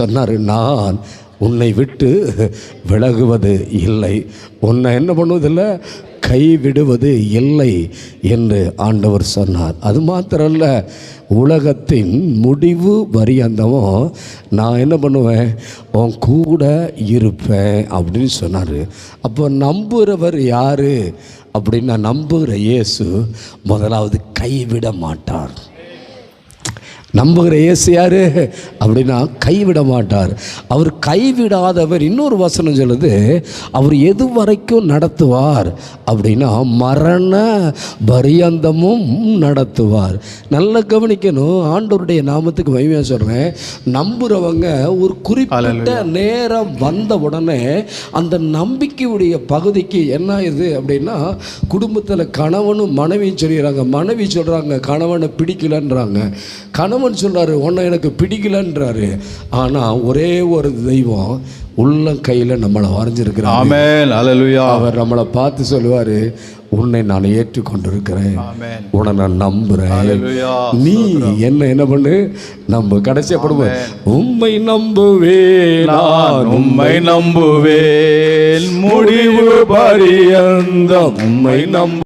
சொன்னார், நான் உன்னை விட்டு விலகுவது இல்லை, உன்னை என்ன பண்ணுவதில்லை, கைவிடுவது இல்லை என்று ஆண்டவர் சொன்னார். அது மாத்திரல்ல, உலகத்தின் முடிவு பரியந்தமும் நான் என்ன பண்ணுவேன், உன் கூட இருப்பேன் அப்படின்னு சொன்னார். அப்போ நம்புகிறவர் யார் அப்படின்னா, நம்புகிற இயேசு முதலாவது கைவிட மாட்டார். நம்புகிற இயேசு யாரு அப்படின்னா கைவிட மாட்டார். அவர் கைவிடாதவர். இன்னொரு வசனம் சொல்லுது, அவர் எது வரைக்கும் நடத்துவார் அப்படின்னா மரண பரியந்தமும் நடத்துவார். நல்லா கவனிக்கணும், ஆண்டவருடைய நாமத்துக்கு மகிமையாக சொல்கிறேன். நம்புகிறவங்க ஒரு குறிப்பிட்ட நேரம் வந்த உடனே அந்த நம்பிக்கையுடைய பகுதிக்கு என்ன இது அப்படின்னா, குடும்பத்தில் கணவனும் மனைவியும் சொல்லிடுறாங்க, மனைவி சொல்கிறாங்க கணவனை பிடிக்கலன்றாங்க, கணவன் சொல்றாரு உன்னை எனக்கு பிடிக்கலன்றாரு. ஆனால் ஒரே ஒரு தெய்வம் உள்ள கையில் நம்மளை வரைஞ்சிருக்கிறார். ஆமென், அல்லேலூயா. அவர் நம்மளை பார்த்து சொல்லுவார், உன்னை நான் ஏற்றுக்கொண்டிருக்கிறேன், உன்னை நான் நம்புகிறேன், நீ என்ன பண்ணு, நம்பு. கடைசியப்படுவேன், உம்மை நம்புவேன், நான் உம்மை நம்புவேன், முடிவு பரியந்தம் உம்மை நம்பு.